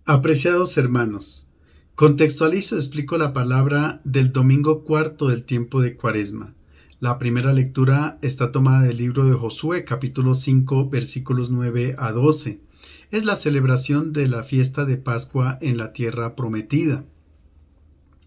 Apreciados hermanos, contextualizo y explico la palabra del domingo cuarto del tiempo de Cuaresma. La primera lectura está tomada del libro de Josué, capítulo 5, versículos 9 a 12. Es la celebración de la fiesta de Pascua en la tierra prometida.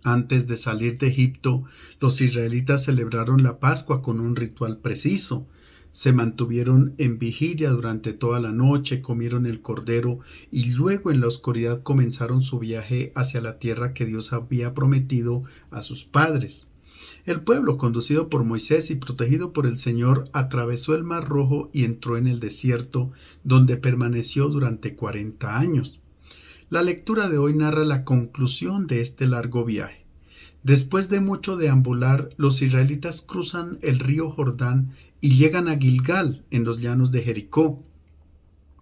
Antes de salir de Egipto, los israelitas celebraron la Pascua con un ritual preciso. Se mantuvieron en vigilia durante toda la noche, comieron el cordero y luego en la oscuridad comenzaron su viaje hacia la tierra que Dios había prometido a sus padres. El pueblo, conducido por Moisés y protegido por el Señor, atravesó el Mar Rojo y entró en el desierto, donde permaneció durante 40 años. La lectura de hoy narra la conclusión de este largo viaje. Después de mucho deambular, los israelitas cruzan el río Jordán y llegan a Gilgal, en los llanos de Jericó.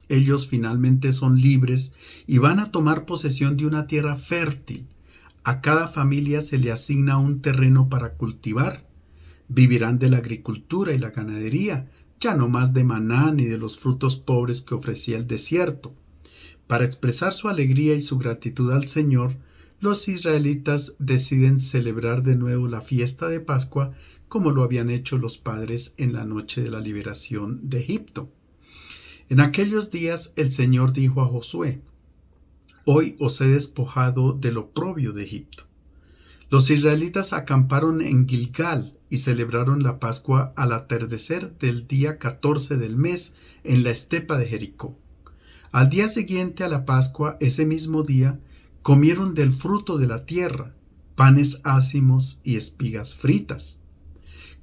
Ellos finalmente son libres y van a tomar posesión de una tierra fértil. A cada familia se le asigna un terreno para cultivar. Vivirán de la agricultura y la ganadería, ya no más de maná ni de los frutos pobres que ofrecía el desierto. Para expresar su alegría y su gratitud al Señor, los israelitas deciden celebrar de nuevo la fiesta de Pascua como lo habían hecho los padres en la noche de la liberación de Egipto. En aquellos días el Señor dijo a Josué: «Hoy os he despojado del oprobio de Egipto». Los israelitas acamparon en Gilgal y celebraron la Pascua al atardecer del día 14 del mes en la estepa de Jericó. Al día siguiente a la Pascua, ese mismo día, comieron del fruto de la tierra, panes ácimos y espigas fritas.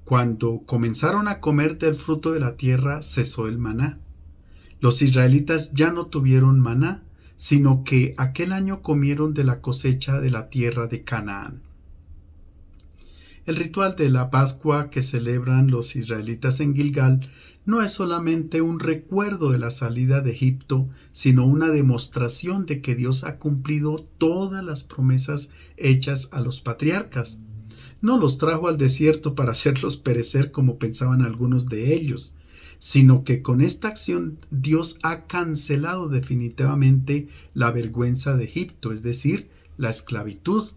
Cuando comenzaron a comer del fruto de la tierra, cesó el maná. Los israelitas ya no tuvieron maná, sino que aquel año comieron de la cosecha de la tierra de Canaán. El ritual de la Pascua que celebran los israelitas en Gilgal no es solamente un recuerdo de la salida de Egipto, sino una demostración de que Dios ha cumplido todas las promesas hechas a los patriarcas. No los trajo al desierto para hacerlos perecer como pensaban algunos de ellos, sino que con esta acción Dios ha cancelado definitivamente la vergüenza de Egipto, es decir, la esclavitud.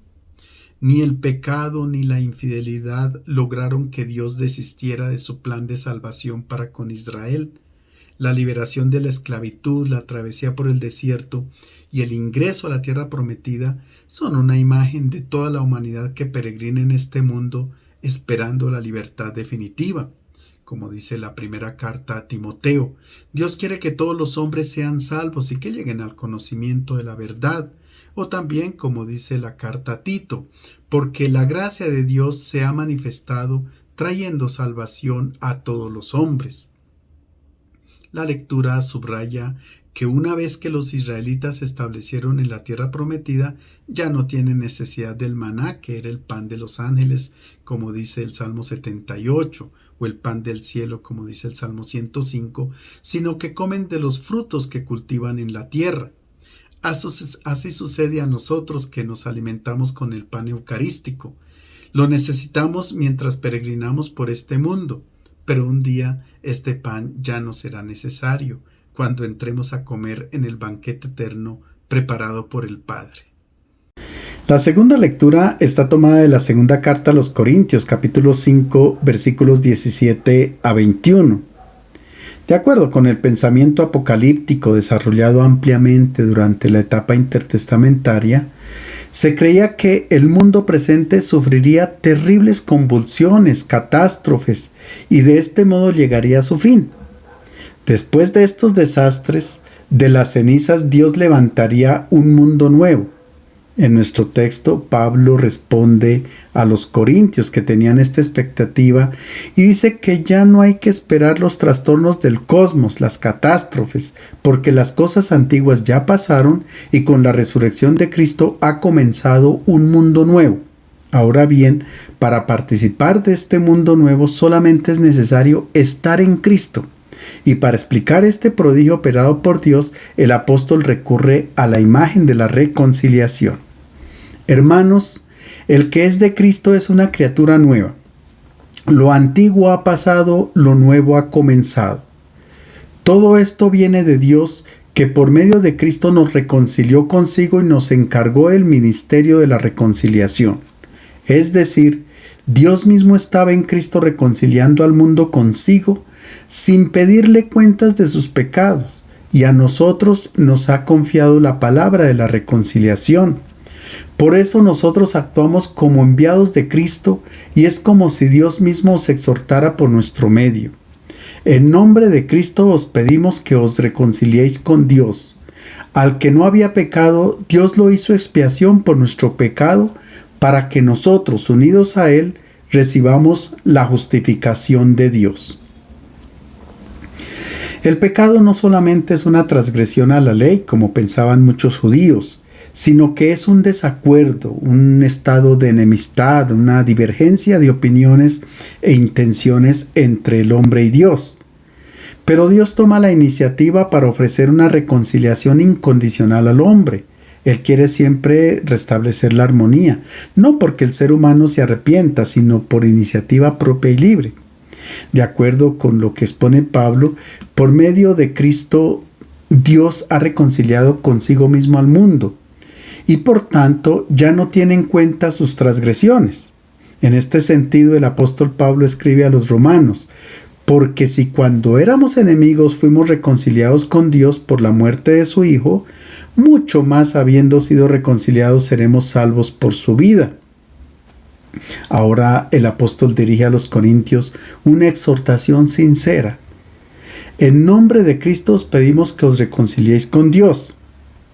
Ni el pecado ni la infidelidad lograron que Dios desistiera de su plan de salvación para con Israel. La liberación de la esclavitud, la travesía por el desierto y el ingreso a la tierra prometida son una imagen de toda la humanidad que peregrina en este mundo esperando la libertad definitiva. Como dice la primera carta a Timoteo, Dios quiere que todos los hombres sean salvos y que lleguen al conocimiento de la verdad. O también, como dice la carta a Tito, porque la gracia de Dios se ha manifestado trayendo salvación a todos los hombres. La lectura subraya que una vez que los israelitas se establecieron en la tierra prometida, ya no tienen necesidad del maná, que era el pan de los ángeles, como dice el Salmo 78, o el pan del cielo, como dice el Salmo 105, sino que comen de los frutos que cultivan en la tierra. Así sucede a nosotros que nos alimentamos con el pan eucarístico. Lo necesitamos mientras peregrinamos por este mundo, pero un día este pan ya no será necesario cuando entremos a comer en el banquete eterno preparado por el Padre. La segunda lectura está tomada de la segunda carta a los Corintios, capítulo 5, versículos 17 a 21. De acuerdo con el pensamiento apocalíptico desarrollado ampliamente durante la etapa intertestamentaria, se creía que el mundo presente sufriría terribles convulsiones, catástrofes, y de este modo llegaría a su fin. Después de estos desastres, de las cenizas Dios levantaría un mundo nuevo. En nuestro texto, Pablo responde a los corintios que tenían esta expectativa y dice que ya no hay que esperar los trastornos del cosmos, las catástrofes, porque las cosas antiguas ya pasaron y con la resurrección de Cristo ha comenzado un mundo nuevo. Ahora bien, para participar de este mundo nuevo solamente es necesario estar en Cristo. Y para explicar este prodigio operado por Dios, el apóstol recurre a la imagen de la reconciliación. Hermanos, el que es de Cristo es una criatura nueva. Lo antiguo ha pasado, lo nuevo ha comenzado. Todo esto viene de Dios, que por medio de Cristo nos reconcilió consigo y nos encargó el ministerio de la reconciliación. Es decir, Dios mismo estaba en Cristo reconciliando al mundo consigo sin pedirle cuentas de sus pecados, y a nosotros nos ha confiado la palabra de la reconciliación. Por eso nosotros actuamos como enviados de Cristo y es como si Dios mismo os exhortara por nuestro medio. En nombre de Cristo os pedimos que os reconciliéis con Dios. Al que no había pecado, Dios lo hizo expiación por nuestro pecado para que nosotros, unidos a Él, recibamos la justificación de Dios. El pecado no solamente es una transgresión a la ley, como pensaban muchos judíos, sino que es un desacuerdo, un estado de enemistad, una divergencia de opiniones e intenciones entre el hombre y Dios. Pero Dios toma la iniciativa para ofrecer una reconciliación incondicional al hombre. Él quiere siempre restablecer la armonía, no porque el ser humano se arrepienta, sino por iniciativa propia y libre. De acuerdo con lo que expone Pablo, por medio de Cristo, Dios ha reconciliado consigo mismo al mundo y por tanto ya no tiene en cuenta sus transgresiones. En este sentido, el apóstol Pablo escribe a los romanos: porque si cuando éramos enemigos fuimos reconciliados con Dios por la muerte de su Hijo, mucho más habiendo sido reconciliados seremos salvos por su vida. Ahora el apóstol dirige a los corintios una exhortación sincera. En nombre de Cristo os pedimos que os reconciliéis con Dios.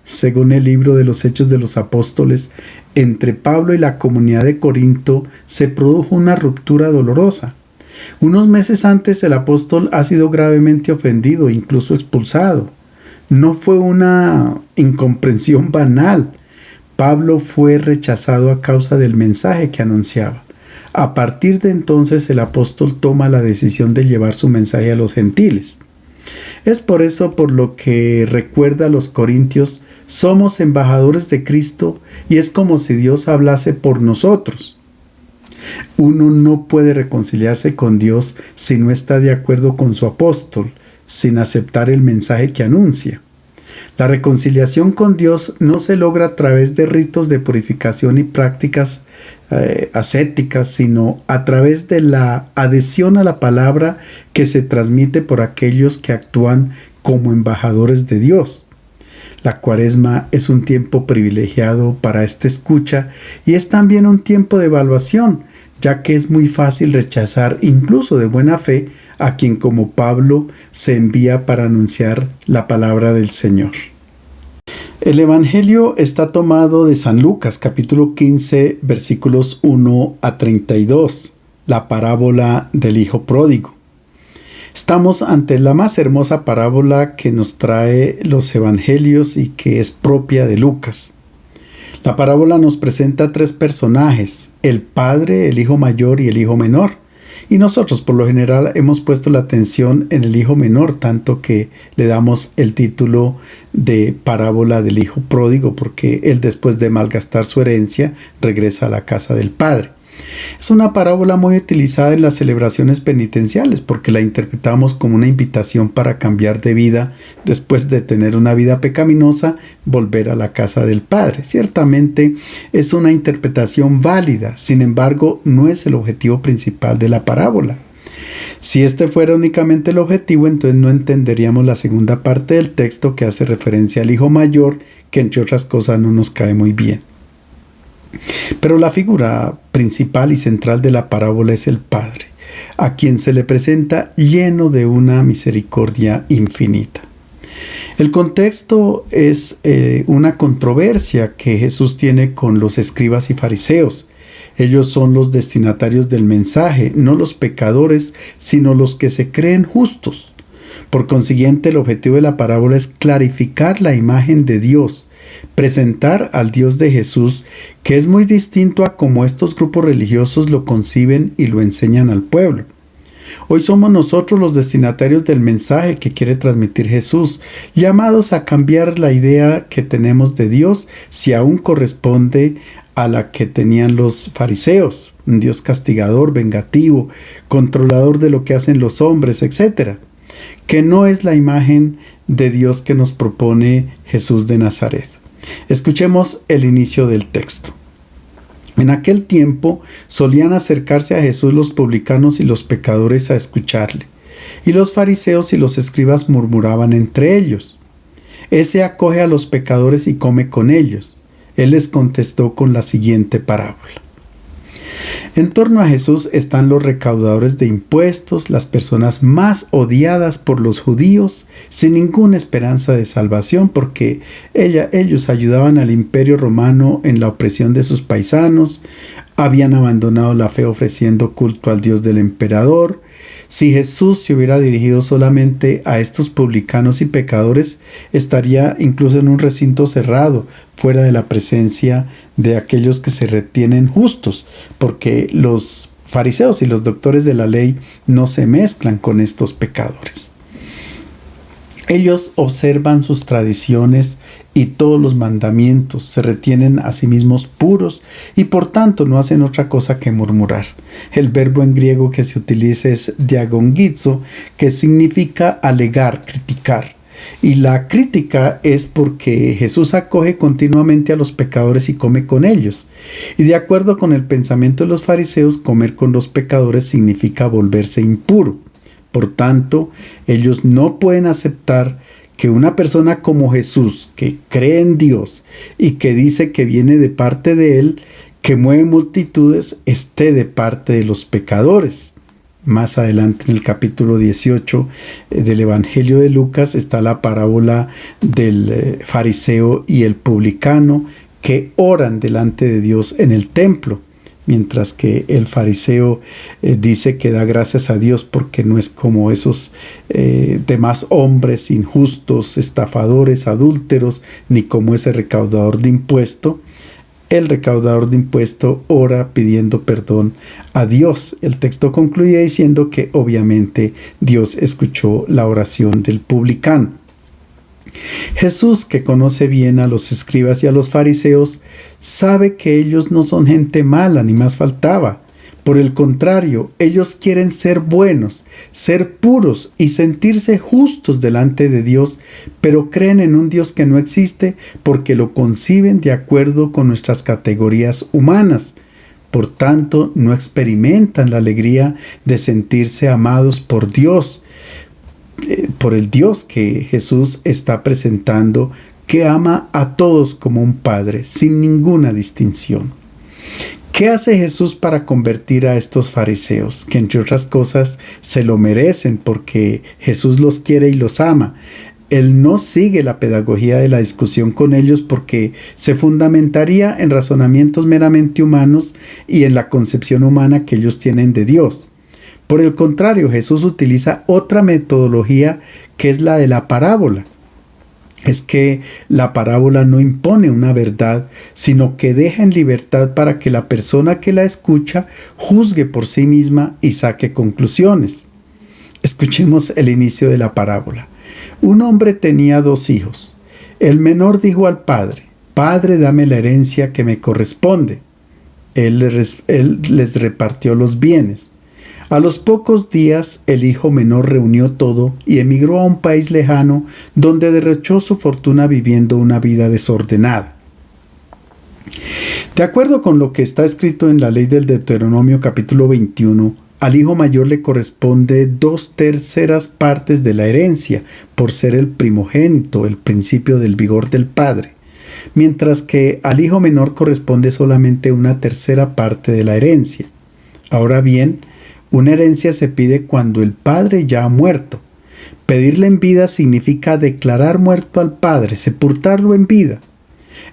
Según el libro de los Hechos de los Apóstoles, entre Pablo y la comunidad de Corinto se produjo una ruptura dolorosa. Unos meses antes el apóstol ha sido gravemente ofendido e incluso expulsado. No fue una incomprensión banal. Pablo fue rechazado a causa del mensaje que anunciaba. A partir de entonces el apóstol toma la decisión de llevar su mensaje a los gentiles. Es por eso por lo que recuerda a los corintios: somos embajadores de Cristo y es como si Dios hablase por nosotros. Uno no puede reconciliarse con Dios si no está de acuerdo con su apóstol, sin aceptar el mensaje que anuncia. La reconciliación con Dios no se logra a través de ritos de purificación y prácticas ascéticas, sino a través de la adhesión a la palabra que se transmite por aquellos que actúan como embajadores de Dios. La Cuaresma es un tiempo privilegiado para esta escucha y es también un tiempo de evaluación, ya que es muy fácil rechazar, incluso de buena fe, a quien como Pablo se envía para anunciar la palabra del Señor. El Evangelio está tomado de San Lucas, capítulo 15, versículos 1 a 32, la parábola del Hijo Pródigo. Estamos ante la más hermosa parábola que nos trae los Evangelios y que es propia de Lucas. La parábola nos presenta tres personajes: el padre, el hijo mayor y el hijo menor. Y nosotros por lo general hemos puesto la atención en el hijo menor, tanto que le damos el título de parábola del hijo pródigo, porque él, después de malgastar su herencia, regresa a la casa del padre. Es una parábola muy utilizada en las celebraciones penitenciales porque la interpretamos como una invitación para cambiar de vida después de tener una vida pecaminosa, volver a la casa del Padre. Ciertamente es una interpretación válida, sin embargo no es el objetivo principal de la parábola. Si este fuera únicamente el objetivo, entonces no entenderíamos la segunda parte del texto que hace referencia al hijo mayor, que entre otras cosas no nos cae muy bien. Pero la figura principal y central de la parábola es el Padre, a quien se le presenta lleno de una misericordia infinita. El contexto es una controversia que Jesús tiene con los escribas y fariseos. Ellos son los destinatarios del mensaje, no los pecadores, sino los que se creen justos. Por consiguiente, el objetivo de la parábola es clarificar la imagen de Dios, presentar al Dios de Jesús, que es muy distinto a cómo estos grupos religiosos lo conciben y lo enseñan al pueblo. Hoy somos nosotros los destinatarios del mensaje que quiere transmitir Jesús, llamados a cambiar la idea que tenemos de Dios, si aún corresponde a la que tenían los fariseos: un Dios castigador, vengativo, controlador de lo que hacen los hombres, etc., que no es la imagen de Dios que nos propone Jesús de Nazaret. Escuchemos el inicio del texto. En aquel tiempo solían acercarse a Jesús los publicanos y los pecadores a escucharle, y los fariseos y los escribas murmuraban entre ellos: Ese acoge a los pecadores y come con ellos. Él les contestó con la siguiente parábola. En torno a Jesús están los recaudadores de impuestos, las personas más odiadas por los judíos, sin ninguna esperanza de salvación, porque ellos ayudaban al imperio romano en la opresión de sus paisanos, habían abandonado la fe ofreciendo culto al Dios del emperador. Si Jesús se hubiera dirigido solamente a estos publicanos y pecadores, estaría incluso en un recinto cerrado, fuera de la presencia de aquellos que se retienen justos, porque los fariseos y los doctores de la ley no se mezclan con estos pecadores. Ellos observan sus tradiciones y todos los mandamientos, se retienen a sí mismos puros y por tanto no hacen otra cosa que murmurar. El verbo en griego que se utiliza es diagongizo, que significa alegar, criticar. Y la crítica es porque Jesús acoge continuamente a los pecadores y come con ellos. Y de acuerdo con el pensamiento de los fariseos, comer con los pecadores significa volverse impuro. Por tanto, ellos no pueden aceptar que una persona como Jesús, que cree en Dios y que dice que viene de parte de Él, que mueve multitudes, esté de parte de los pecadores. Más adelante en el capítulo 18 del Evangelio de Lucas está la parábola del fariseo y el publicano que oran delante de Dios en el templo. Mientras que el fariseo dice que da gracias a Dios porque no es como esos demás hombres injustos, estafadores, adúlteros, ni como ese recaudador de impuesto. El recaudador de impuesto ora pidiendo perdón a Dios. El texto concluye diciendo que obviamente Dios escuchó la oración del publicano. Jesús, que conoce bien a los escribas y a los fariseos, sabe que ellos no son gente mala, ni más faltaba. Por el contrario, ellos quieren ser buenos, ser puros y sentirse justos delante de Dios, pero creen en un Dios que no existe porque lo conciben de acuerdo con nuestras categorías humanas. Por tanto, no experimentan la alegría de sentirse amados por Dios, por el Dios que Jesús está presentando, que ama a todos como un padre, sin ninguna distinción. ¿Qué hace Jesús para convertir a estos fariseos? Que entre otras cosas se lo merecen porque Jesús los quiere y los ama. Él no sigue la pedagogía de la discusión con ellos porque se fundamentaría en razonamientos meramente humanos y en la concepción humana que ellos tienen de Dios. Por el contrario, Jesús utiliza otra metodología que es la de la parábola. Es que la parábola no impone una verdad, sino que deja en libertad para que la persona que la escucha juzgue por sí misma y saque conclusiones. Escuchemos el inicio de la parábola. Un hombre tenía 2 hijos. El menor dijo al padre: «Padre, dame la herencia que me corresponde». Él les repartió los bienes. A los pocos días, el hijo menor reunió todo y emigró a un país lejano donde derrochó su fortuna viviendo una vida desordenada. De acuerdo con lo que está escrito en la ley del Deuteronomio capítulo 21, al hijo mayor le corresponde 2/3 partes de la herencia por ser el primogénito, el principio del vigor del padre, mientras que al hijo menor corresponde solamente 1/3 parte de la herencia. Ahora bien, una herencia se pide cuando el padre ya ha muerto. Pedirle en vida significa declarar muerto al padre, sepultarlo en vida.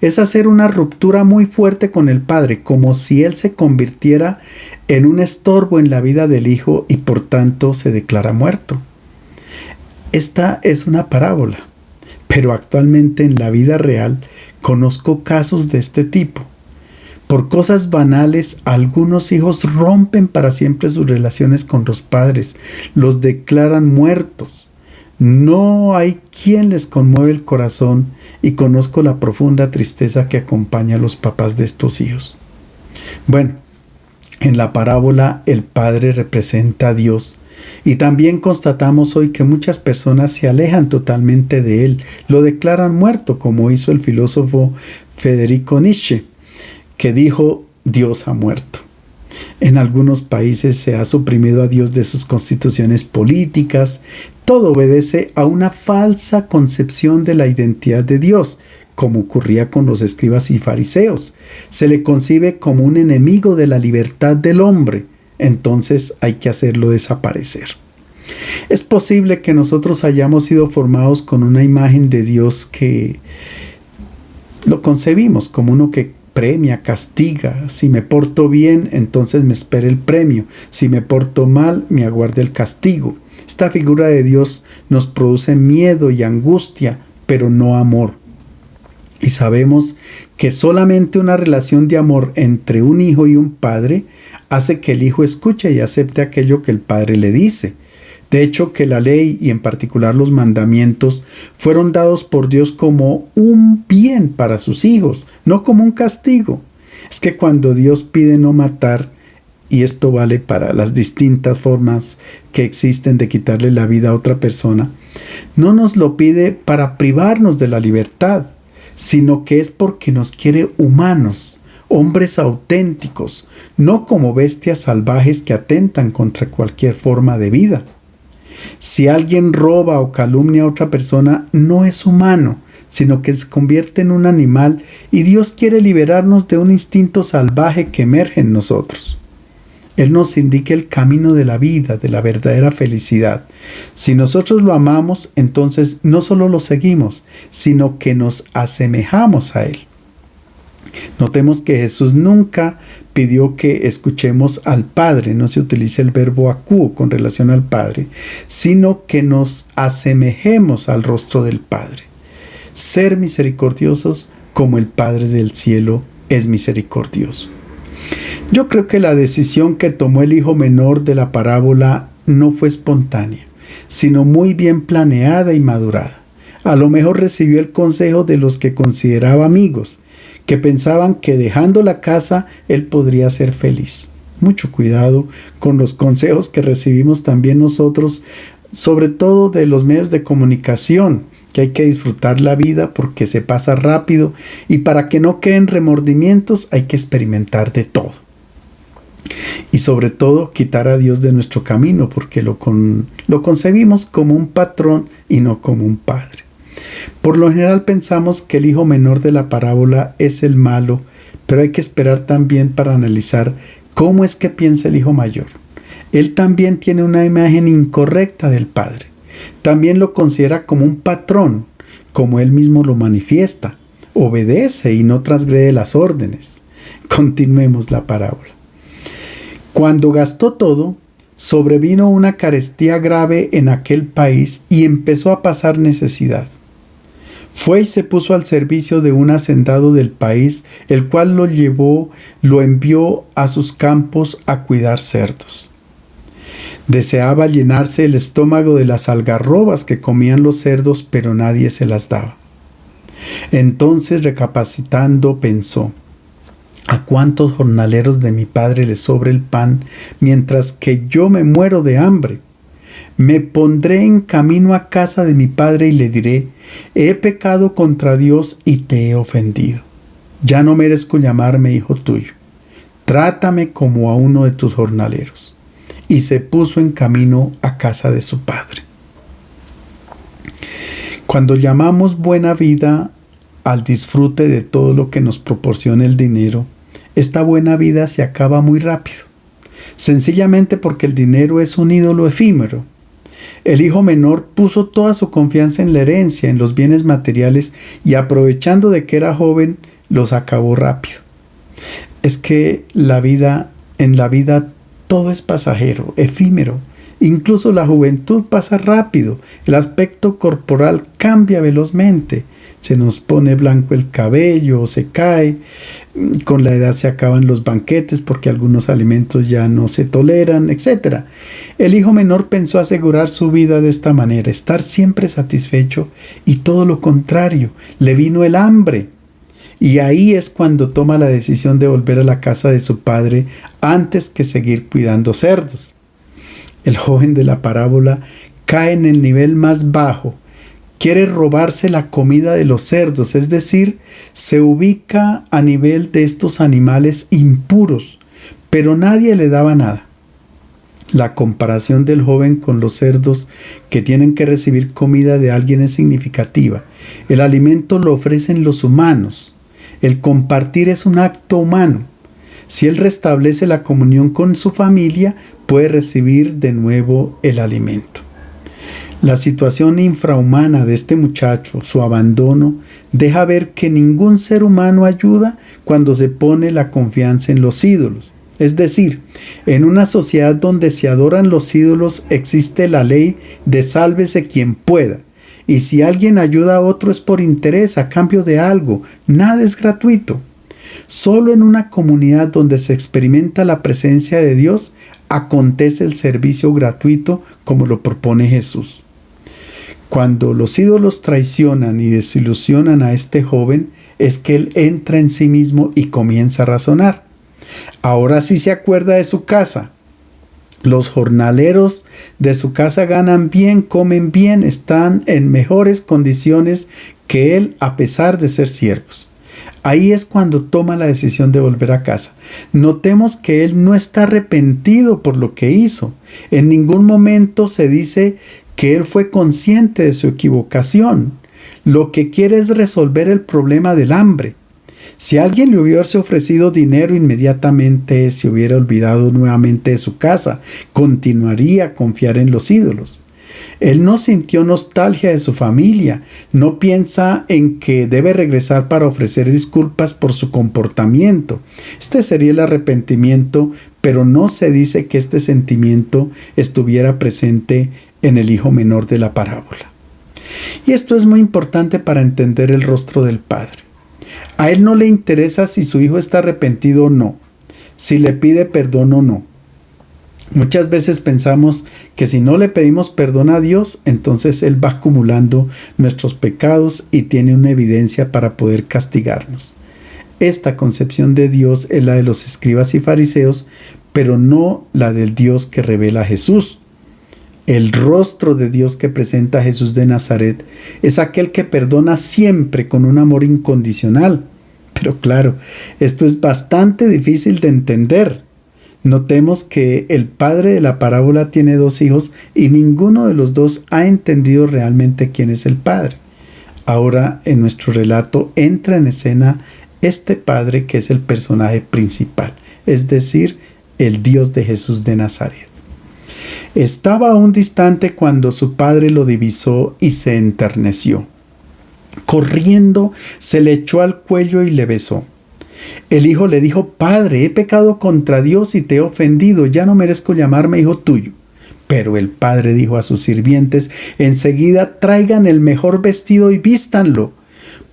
Es hacer una ruptura muy fuerte con el padre, como si él se convirtiera en un estorbo en la vida del hijo y por tanto se declara muerto. Esta es una parábola, pero actualmente en la vida real conozco casos de este tipo. Por cosas banales, algunos hijos rompen para siempre sus relaciones con los padres, los declaran muertos. No hay quien les conmueve el corazón y conozco la profunda tristeza que acompaña a los papás de estos hijos. Bueno, en la parábola el padre representa a Dios, Y también constatamos hoy que muchas personas se alejan totalmente de Él, lo declaran muerto, como hizo el filósofo Federico Nietzsche, que dijo: Dios ha muerto. En algunos países se ha suprimido a Dios de sus constituciones políticas. Todo obedece a una falsa concepción de la identidad de Dios, como ocurría con los escribas y fariseos. Se le concibe como un enemigo de la libertad del hombre. Entonces hay que hacerlo desaparecer. Es posible que nosotros hayamos sido formados con una imagen de Dios que lo concebimos como uno que premia, castiga. Si me porto bien, entonces me espera el premio. Si me porto mal, me aguarda el castigo. Esta figura de Dios nos produce miedo y angustia, pero no amor. Y sabemos que solamente una relación de amor entre un hijo y un padre hace que el hijo escuche y acepte aquello que el padre le dice. De hecho, que la ley y en particular los mandamientos fueron dados por Dios como un bien para sus hijos, no como un castigo. Es que cuando Dios pide no matar, y esto vale para las distintas formas que existen de quitarle la vida a otra persona, no nos lo pide para privarnos de la libertad, sino que es porque nos quiere humanos, hombres auténticos, no como bestias salvajes que atentan contra cualquier forma de vida. Si alguien roba o calumnia a otra persona, no es humano, sino que se convierte en un animal, y Dios quiere liberarnos de un instinto salvaje que emerge en nosotros. Él nos indica el camino de la vida, de la verdadera felicidad. Si nosotros lo amamos, entonces no solo lo seguimos, sino que nos asemejamos a Él. Notemos que Jesús nunca pidió que escuchemos al Padre, no se utiliza el verbo akouo con relación al Padre, sino que nos asemejemos al rostro del Padre. Ser misericordiosos como el Padre del cielo es misericordioso. Yo creo que la decisión que tomó el hijo menor de la parábola no fue espontánea, sino muy bien planeada y madurada. A lo mejor recibió el consejo de los que consideraba amigos, que pensaban que dejando la casa él podría ser feliz. Mucho cuidado con los consejos que recibimos también nosotros, sobre todo de los medios de comunicación, que hay que disfrutar la vida porque se pasa rápido, y para que no queden remordimientos hay que experimentar de todo. Y sobre todo quitar a Dios de nuestro camino, porque lo concebimos como un patrón y no como un padre. Por lo general pensamos que el hijo menor de la parábola es el malo, pero hay que esperar también para analizar cómo es que piensa el hijo mayor. Él también tiene una imagen incorrecta del padre. También lo considera como un patrón, como él mismo lo manifiesta. Obedece y no transgrede las órdenes. Continuemos la parábola. Cuando gastó todo, sobrevino una carestía grave en aquel país y empezó a pasar necesidad. Fue y se puso al servicio de un hacendado del país, el cual lo envió a sus campos a cuidar cerdos. Deseaba llenarse el estómago de las algarrobas que comían los cerdos, pero nadie se las daba. Entonces, recapacitando, pensó: ¿a cuántos jornaleros de mi padre les sobra el pan, mientras que yo me muero de hambre? Me pondré en camino a casa de mi padre y le diré: he pecado contra Dios y te he ofendido. Ya no merezco llamarme hijo tuyo. Trátame como a uno de tus jornaleros. Y se puso en camino a casa de su padre. Cuando llamamos buena vida al disfrute de todo lo que nos proporciona el dinero, esta buena vida se acaba muy rápido. Sencillamente porque el dinero es un ídolo efímero. El hijo menor puso toda su confianza en la herencia, en los bienes materiales, y aprovechando de que era joven, los acabó rápido. Es que en la vida todo es pasajero, efímero. Incluso la juventud pasa rápido. El aspecto corporal cambia velozmente. Se nos pone blanco el cabello, se cae. Con la edad se acaban los banquetes porque algunos alimentos ya no se toleran, etc. El hijo menor pensó asegurar su vida de esta manera, estar siempre satisfecho, y todo lo contrario, le vino el hambre. Y ahí es cuando toma la decisión de volver a la casa de su padre antes que seguir cuidando cerdos. El joven de la parábola cae en el nivel más bajo. Quiere robarse la comida de los cerdos, es decir, se ubica a nivel de estos animales impuros, pero nadie le daba nada. La comparación del joven con los cerdos que tienen que recibir comida de alguien es significativa. El alimento lo ofrecen los humanos. El compartir es un acto humano. Si él restablece la comunión con su familia, puede recibir de nuevo el alimento. La situación infrahumana de este muchacho, su abandono, deja ver que ningún ser humano ayuda cuando se pone la confianza en los ídolos. Es decir, en una sociedad donde se adoran los ídolos existe la ley de sálvese quien pueda. Y si alguien ayuda a otro es por interés, a cambio de algo. Nada es gratuito. Solo en una comunidad donde se experimenta la presencia de Dios acontece el servicio gratuito como lo propone Jesús. Cuando los ídolos traicionan y desilusionan a este joven, es que él entra en sí mismo y comienza a razonar. Ahora sí se acuerda de su casa. Los jornaleros de su casa ganan bien, comen bien, están en mejores condiciones que él a pesar de ser siervos. Ahí es cuando toma la decisión de volver a casa. Notemos que él no está arrepentido por lo que hizo. En ningún momento se dice que él fue consciente de su equivocación. Lo que quiere es resolver el problema del hambre. Si alguien le hubiese ofrecido dinero, inmediatamente se hubiera olvidado nuevamente de su casa. Continuaría a confiar en los ídolos. Él no sintió nostalgia de su familia. No piensa en que debe regresar para ofrecer disculpas por su comportamiento. Este sería el arrepentimiento, pero no se dice que este sentimiento estuviera presente en el hijo menor de la parábola. Y esto es muy importante para entender el rostro del Padre. A él no le interesa si su hijo está arrepentido o no, si le pide perdón o no. Muchas veces pensamos que si no le pedimos perdón a Dios, entonces Él va acumulando nuestros pecados y tiene una evidencia para poder castigarnos. Esta concepción de Dios es la de los escribas y fariseos, pero no la del Dios que revela a Jesús. El rostro de Dios que presenta a Jesús de Nazaret es aquel que perdona siempre con un amor incondicional. Pero claro, esto es bastante difícil de entender. Notemos que el padre de la parábola tiene dos hijos y ninguno de los dos ha entendido realmente quién es el padre. Ahora en nuestro relato entra en escena este padre que es el personaje principal, es decir, el Dios de Jesús de Nazaret. Estaba aún distante cuando su padre lo divisó y se enterneció. Corriendo, se le echó al cuello y le besó. El hijo le dijo: Padre, he pecado contra Dios y te he ofendido, ya no merezco llamarme hijo tuyo. Pero el padre dijo a sus sirvientes: enseguida traigan el mejor vestido y vístanlo.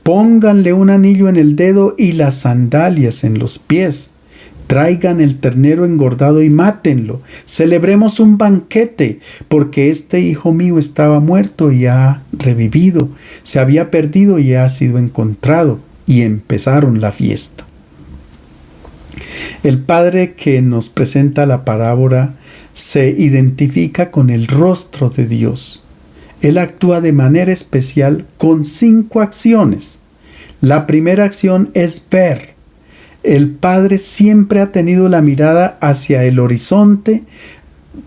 Pónganle un anillo en el dedo y las sandalias en los pies. Traigan el ternero engordado y mátenlo. Celebremos un banquete, porque este hijo mío estaba muerto y ha revivido. Se había perdido y ha sido encontrado. Y empezaron la fiesta. El padre que nos presenta la parábola se identifica con el rostro de Dios. Él actúa de manera especial con 5 acciones. La primera acción es ver. El padre siempre ha tenido la mirada hacia el horizonte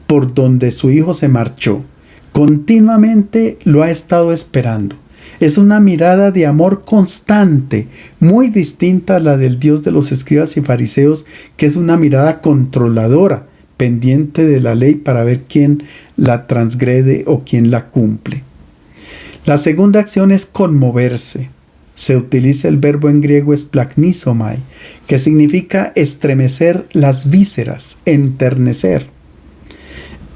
por donde su hijo se marchó. Continuamente lo ha estado esperando. Es una mirada de amor constante, muy distinta a la del Dios de los escribas y fariseos, que es una mirada controladora, pendiente de la ley para ver quién la transgrede o quién la cumple. La segunda acción es conmoverse. Se utiliza el verbo en griego esplagnisomai, que significa estremecer las vísceras, enternecer.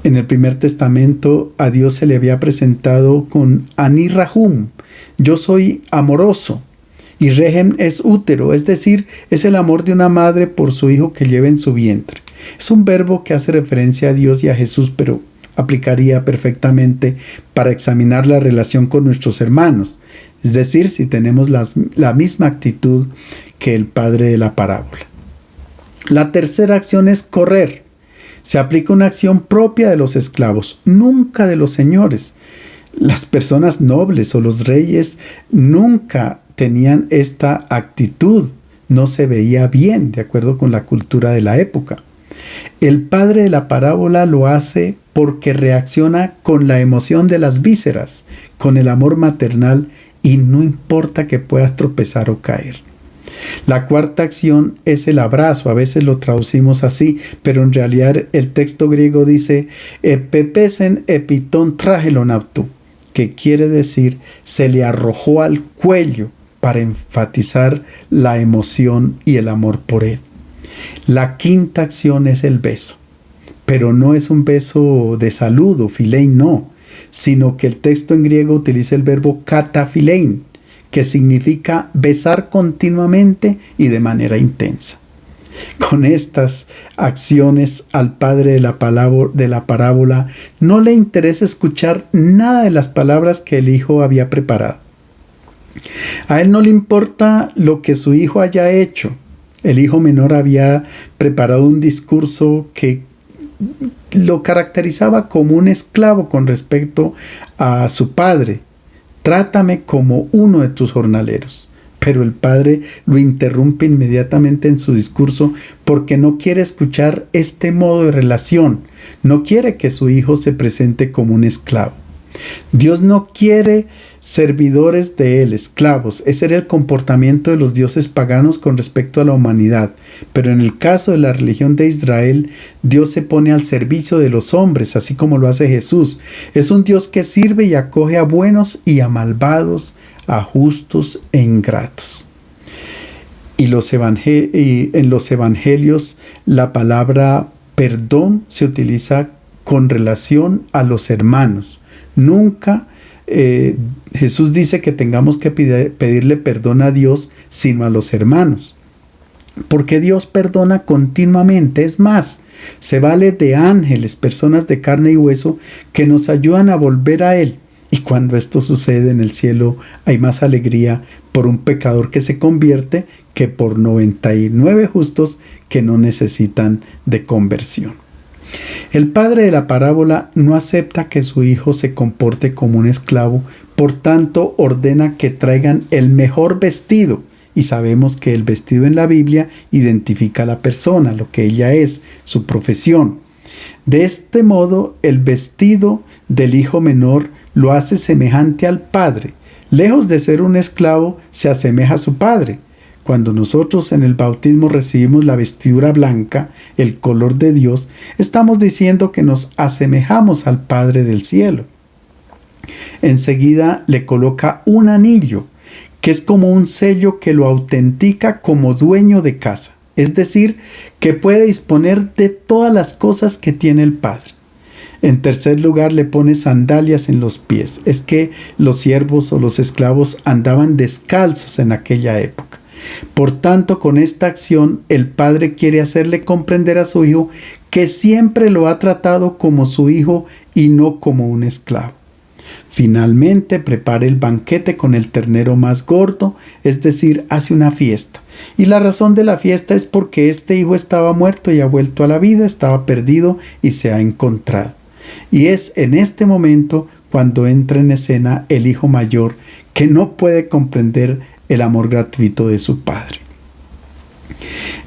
En el Primer Testamento a Dios se le había presentado con Ani Rahum, yo soy amoroso, y Rehem es útero, es decir, es el amor de una madre por su hijo que lleva en su vientre. Es un verbo que hace referencia a Dios y a Jesús, pero aplicaría perfectamente para examinar la relación con nuestros hermanos, es decir, si tenemos la misma actitud que el padre de la parábola. La tercera acción es correr. Se aplica una acción propia de los esclavos, nunca de los señores. Las personas nobles o los reyes nunca tenían esta actitud. No se veía bien, de acuerdo con la cultura de la época. El padre de la parábola lo hace porque reacciona con la emoción de las vísceras, con el amor maternal, y no importa que puedas tropezar o caer. La cuarta acción es el abrazo. A veces lo traducimos así, pero en realidad el texto griego dice «Epepesen epiton trajelon autu», que quiere decir se le arrojó al cuello para enfatizar la emoción y el amor por él. La quinta acción es el beso, pero no es un beso de saludo, filein no, sino que el texto en griego utiliza el verbo katafilein, que significa besar continuamente y de manera intensa. Con estas acciones al padre de la parábola no le interesa escuchar nada de las palabras que el hijo había preparado. A él no le importa lo que su hijo haya hecho. El hijo menor había preparado un discurso que lo caracterizaba como un esclavo con respecto a su padre. Trátame como uno de tus jornaleros. Pero el padre lo interrumpe inmediatamente en su discurso porque no quiere escuchar este modo de relación. No quiere que su hijo se presente como un esclavo. Dios no quiere servidores de él, esclavos. Ese era el comportamiento de los dioses paganos con respecto a la humanidad. Pero en el caso de la religión de Israel, Dios se pone al servicio de los hombres, así como lo hace Jesús. Es un Dios que sirve y acoge a buenos y a malvados, a justos e ingratos. Y en los evangelios la palabra perdón se utiliza con relación a los hermanos. Nunca Jesús dice que tengamos que pedirle perdón a Dios, sino a los hermanos. Porque Dios perdona continuamente. Es más, se vale de ángeles, personas de carne y hueso, que nos ayudan a volver a Él. Y cuando esto sucede en el cielo, hay más alegría por un pecador que se convierte que por 99 justos que no necesitan de conversión. El padre de la parábola no acepta que su hijo se comporte como un esclavo, por tanto ordena que traigan el mejor vestido. Y sabemos que el vestido en la Biblia identifica a la persona, lo que ella es, su profesión. De este modo, el vestido del hijo menor lo hace semejante al padre. Lejos de ser un esclavo, se asemeja a su padre. Cuando nosotros en el bautismo recibimos la vestidura blanca, el color de Dios, estamos diciendo que nos asemejamos al Padre del cielo. Enseguida le coloca un anillo, que es como un sello que lo autentica como dueño de casa. Es decir, que puede disponer de todas las cosas que tiene el Padre. En tercer lugar, le pone sandalias en los pies. Es que los siervos o los esclavos andaban descalzos en aquella época. Por tanto, con esta acción, el padre quiere hacerle comprender a su hijo que siempre lo ha tratado como su hijo y no como un esclavo. Finalmente, prepara el banquete con el ternero más gordo, es decir, hace una fiesta. Y la razón de la fiesta es porque este hijo estaba muerto y ha vuelto a la vida, estaba perdido y se ha encontrado. Y es en este momento cuando entra en escena el hijo mayor, que no puede comprender el amor gratuito de su padre.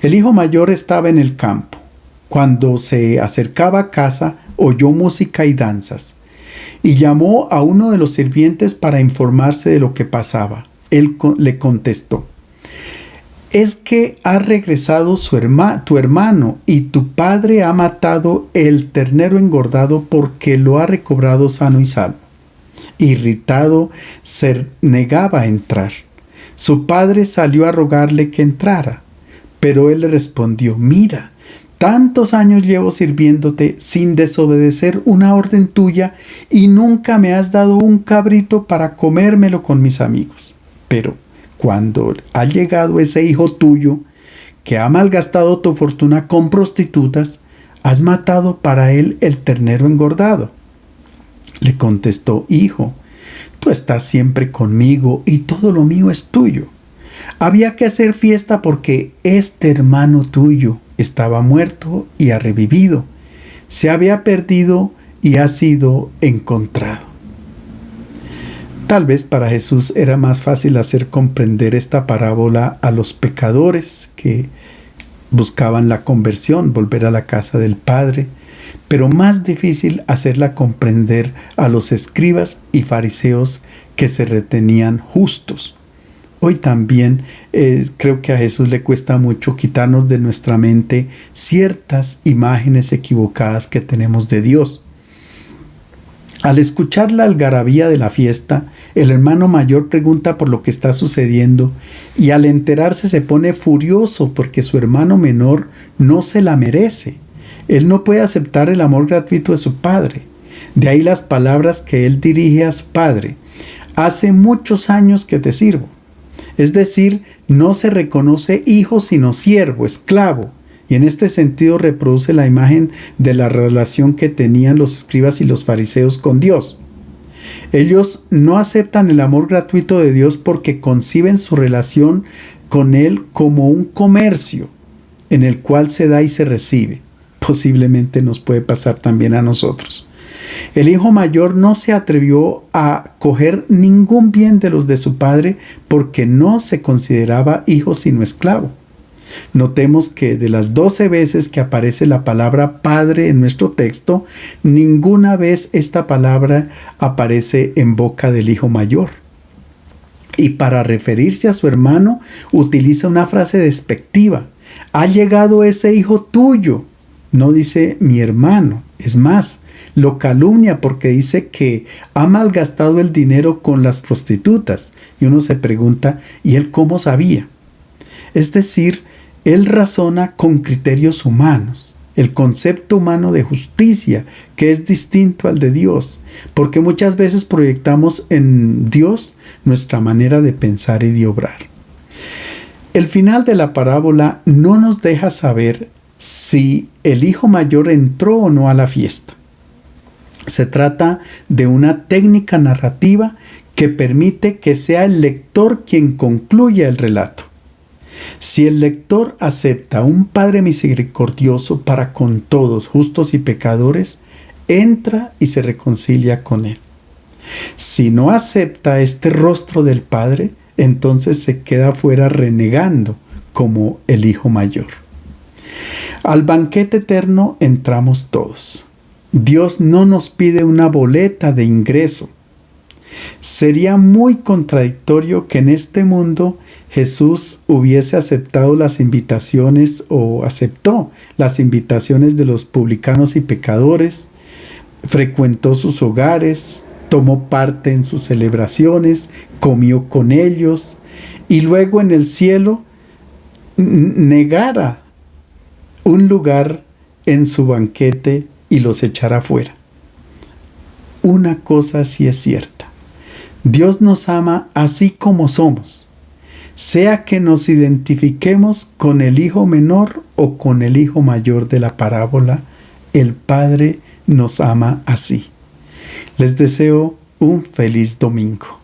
El hijo mayor estaba en el campo. Cuando se acercaba a casa, oyó música y danzas, y llamó a uno de los sirvientes para informarse de lo que pasaba. Él le contestó: «Es que ha regresado tu hermano, y tu padre ha matado el ternero engordado porque lo ha recobrado sano y salvo». Irritado, se negaba a entrar. Su padre salió a rogarle que entrara, pero él le respondió: «Mira, tantos años llevo sirviéndote sin desobedecer una orden tuya y nunca me has dado un cabrito para comérmelo con mis amigos. Pero cuando ha llegado ese hijo tuyo que ha malgastado tu fortuna con prostitutas, has matado para él el ternero engordado». Le contestó: «Hijo, tú estás siempre conmigo y todo lo mío es tuyo. Había que hacer fiesta porque este hermano tuyo estaba muerto y ha revivido. se había perdido y ha sido encontrado. Tal vez para Jesús era más fácil hacer comprender esta parábola a los pecadores que buscaban la conversión, volver a la casa del Padre, pero más difícil hacerla comprender a los escribas y fariseos que se retenían justos. Hoy también creo que a Jesús le cuesta mucho quitarnos de nuestra mente ciertas imágenes equivocadas que tenemos de Dios. Al escuchar la algarabía de la fiesta, el hermano mayor pregunta por lo que está sucediendo y al enterarse se pone furioso porque su hermano menor no se la merece. Él no puede aceptar el amor gratuito de su padre. De ahí las palabras que él dirige a su padre: hace muchos años que te sirvo. Es decir, no se reconoce hijo sino siervo, esclavo. Y en este sentido reproduce la imagen de la relación que tenían los escribas y los fariseos con Dios. Ellos no aceptan el amor gratuito de Dios porque conciben su relación con Él como un comercio en el cual se da y se recibe. Posiblemente nos puede pasar también a nosotros. El hijo mayor no se atrevió a coger ningún bien de los de su padre porque no se consideraba hijo sino esclavo. Notemos que de las 12 veces que aparece la palabra padre en nuestro texto, ninguna vez esta palabra aparece en boca del hijo mayor. Y para referirse a su hermano, utiliza una frase despectiva: ha llegado ese hijo tuyo. No dice mi hermano. Es más, lo calumnia porque dice que ha malgastado el dinero con las prostitutas. Y uno se pregunta, ¿y él cómo sabía? Es decir, él razona con criterios humanos, el concepto humano de justicia, que es distinto al de Dios, porque muchas veces proyectamos en Dios nuestra manera de pensar y de obrar. El final de la parábola no nos deja saber si el hijo mayor entró o no a la fiesta. Se trata de una técnica narrativa que permite que sea el lector quien concluya el relato. Si el lector acepta un Padre misericordioso para con todos, justos y pecadores, entra y se reconcilia con Él. Si no acepta este rostro del Padre, entonces se queda fuera renegando como el hijo mayor. Al banquete eterno entramos todos. Dios no nos pide una boleta de ingreso. Sería muy contradictorio que en este mundo Jesús hubiese aceptado las invitaciones o aceptó las invitaciones de los publicanos y pecadores, frecuentó sus hogares, tomó parte en sus celebraciones, comió con ellos y luego en el cielo negara un lugar en su banquete y los echara fuera. Una cosa sí es cierta: Dios nos ama así como somos. Sea que nos identifiquemos con el hijo menor o con el hijo mayor de la parábola, el Padre nos ama así. Les deseo un feliz domingo.